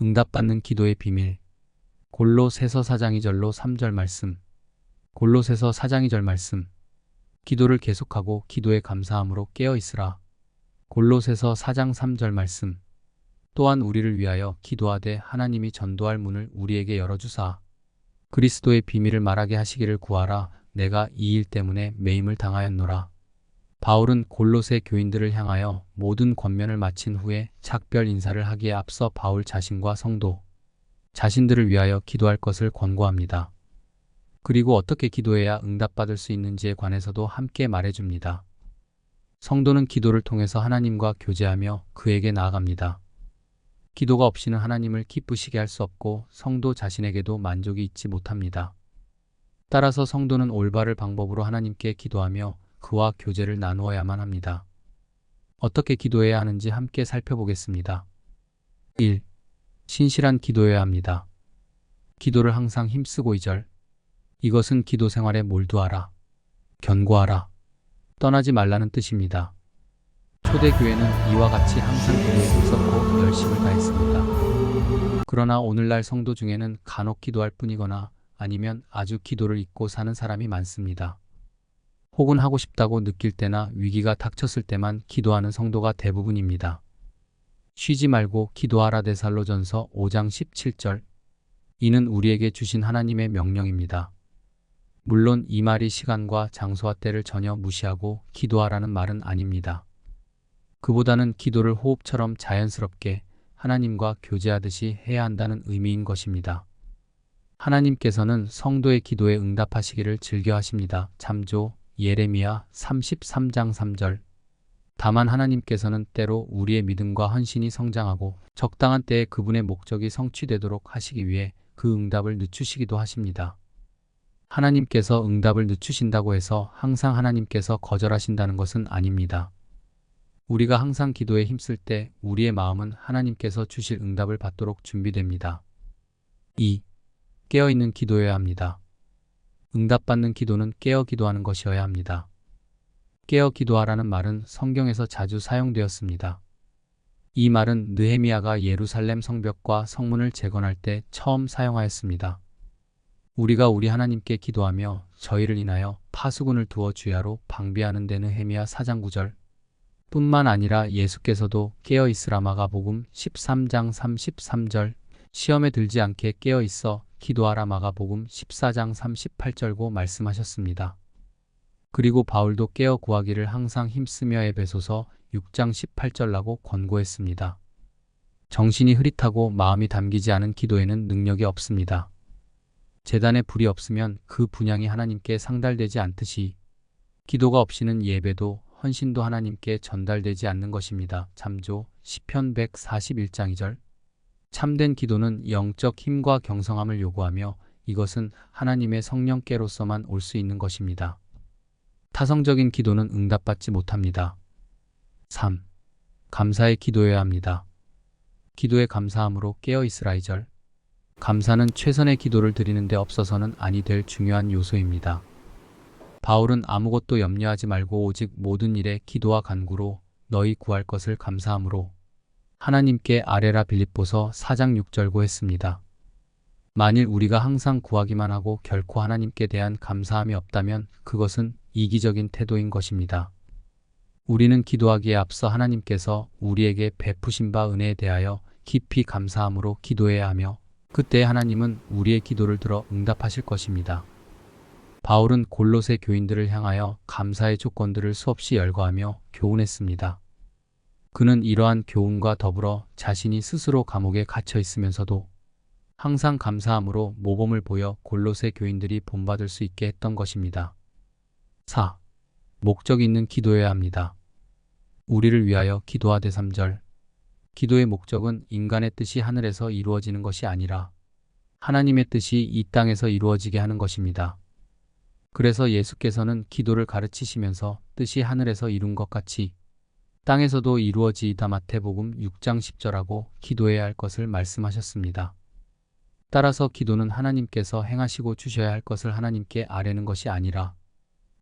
응답받는 기도의 비밀. 골로새서 4장 2절로 3절 말씀. 골로새서 4장 2절 말씀. 기도를 계속하고 기도에 감사함으로 깨어 있으라. 골로새서 4장 3절 말씀. 또한 우리를 위하여 기도하되 하나님이 전도할 문을 우리에게 열어주사 그리스도의 비밀을 말하게 하시기를 구하라. 내가 이 일 때문에 매임을 당하였노라. 바울은 골로새 교인들을 향하여 모든 권면을 마친 후에 작별 인사를 하기에 앞서 바울 자신과 성도, 자신들을 위하여 기도할 것을 권고합니다. 그리고 어떻게 기도해야 응답받을 수 있는지에 관해서도 함께 말해줍니다. 성도는 기도를 통해서 하나님과 교제하며 그에게 나아갑니다. 기도가 없이는 하나님을 기쁘시게 할 수 없고 성도 자신에게도 만족이 있지 못합니다. 따라서 성도는 올바른 방법으로 하나님께 기도하며 그와 교제를 나누어야만 합니다. 어떻게 기도해야 하는지 함께 살펴보겠습니다. 1. 신실한 기도해야 합니다. 기도를 항상 힘쓰고 2절. 이것은 기도 생활에 몰두하라, 견고하라, 떠나지 말라는 뜻입니다. 초대교회는 이와 같이 항상 기도에 힘썼고 열심을 다했습니다. 그러나 오늘날 성도 중에는 간혹 기도할 뿐이거나 아니면 아주 기도를 잊고 사는 사람이 많습니다. 혹은 하고 싶다고 느낄 때나 위기가 닥쳤을 때만 기도하는 성도가 대부분입니다. 쉬지 말고 기도하라. 데살로전서 5장 17절. 이는 우리에게 주신 하나님의 명령입니다. 물론 이 말이 시간과 장소와 때를 전혀 무시하고 기도하라는 말은 아닙니다. 그보다는 기도를 호흡처럼 자연스럽게 하나님과 교제하듯이 해야 한다는 의미인 것입니다. 하나님께서는 성도의 기도에 응답하시기를 즐겨 하십니다. 참조 예레미야 33장 3절. 다만 하나님께서는 때로 우리의 믿음과 헌신이 성장하고 적당한 때에 그분의 목적이 성취되도록 하시기 위해 그 응답을 늦추시기도 하십니다. 하나님께서 응답을 늦추신다고 해서 항상 하나님께서 거절하신다는 것은 아닙니다. 우리가 항상 기도에 힘쓸 때 우리의 마음은 하나님께서 주실 응답을 받도록 준비됩니다. 2. 깨어있는 기도해야 합니다. 응답받는 기도는 깨어 기도하는 것이어야 합니다. 깨어 기도하라는 말은 성경에서 자주 사용되었습니다. 이 말은 느헤미야가 예루살렘 성벽과 성문을 재건할 때 처음 사용하였습니다. 우리가 우리 하나님께 기도하며 저희를 인하여 파수꾼을 두어 주야로 방비하는 데 느헤미야 4장 9절. 뿐만 아니라 예수께서도 깨어 있으라. 마가복음 13장 33절. 시험에 들지 않게 깨어 있어 기도하라. 마가복음 14장 38절고 말씀하셨습니다. 그리고 바울도 깨어 구하기를 항상 힘쓰며 에베소서 6장 18절라고 권고했습니다. 정신이 흐릿하고 마음이 담기지 않은 기도에는 능력이 없습니다. 제단에 불이 없으면 그 분향이 하나님께 상달되지 않듯이 기도가 없이는 예배도 헌신도 하나님께 전달되지 않는 것입니다. 참조 시편 141장 2절. 참된 기도는 영적 힘과 경성함을 요구하며 이것은 하나님의 성령께로서만 올 수 있는 것입니다. 타성적인 기도는 응답받지 못합니다. 3. 감사의 기도해야 합니다. 기도에 감사함으로 깨어있으라. 2절. 감사는 최선의 기도를 드리는 데 없어서는 아니 될 중요한 요소입니다. 바울은 아무것도 염려하지 말고 오직 모든 일에 기도와 간구로 너희 구할 것을 감사함으로 하나님께 아뢰라. 빌립보서 4장 6절고 했습니다. 만일 우리가 항상 구하기만 하고 결코 하나님께 대한 감사함이 없다면 그것은 이기적인 태도인 것입니다. 우리는 기도하기에 앞서 하나님께서 우리에게 베푸신 바 은혜에 대하여 깊이 감사함으로 기도해야 하며 그때 하나님은 우리의 기도를 들어 응답하실 것입니다. 바울은 골로새 교인들을 향하여 감사의 조건들을 수없이 열거하며 교훈했습니다. 그는 이러한 교훈과 더불어 자신이 스스로 감옥에 갇혀 있으면서도 항상 감사함으로 모범을 보여 골로새 교인들이 본받을 수 있게 했던 것입니다. 4. 목적 있는 기도해야 합니다. 우리를 위하여 기도하되 3절. 기도의 목적은 인간의 뜻이 하늘에서 이루어지는 것이 아니라 하나님의 뜻이 이 땅에서 이루어지게 하는 것입니다. 그래서 예수께서는 기도를 가르치시면서 뜻이 하늘에서 이룬 것 같이 땅에서도 이루어지이다. 마태복음 6장 10절하고 기도해야 할 것을 말씀하셨습니다. 따라서 기도는 하나님께서 행하시고 주셔야 할 것을 하나님께 아뢰는 것이 아니라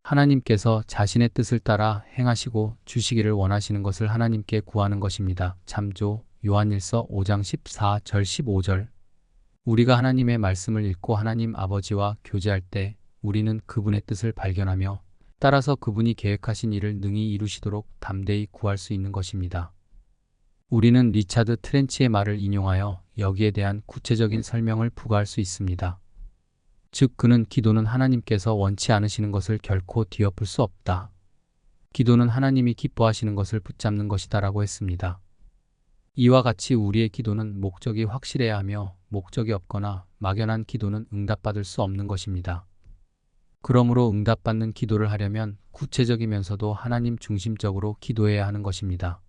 하나님께서 자신의 뜻을 따라 행하시고 주시기를 원하시는 것을 하나님께 구하는 것입니다. 참조 요한일서 5장 14절 15절. 우리가 하나님의 말씀을 읽고 하나님 아버지와 교제할 때 우리는 그분의 뜻을 발견하며 따라서 그분이 계획하신 일을 능히 이루시도록 담대히 구할 수 있는 것입니다. 우리는 리차드 트렌치의 말을 인용하여 여기에 대한 구체적인 설명을 부과할 수 있습니다. 즉 그는 기도는 하나님께서 원치 않으시는 것을 결코 뒤엎을 수 없다. 기도는 하나님이 기뻐하시는 것을 붙잡는 것이다 라고 했습니다. 이와 같이 우리의 기도는 목적이 확실해야 하며 목적이 없거나 막연한 기도는 응답받을 수 없는 것입니다. 그러므로 응답받는 기도를 하려면 구체적이면서도 하나님 중심적으로 기도해야 하는 것입니다.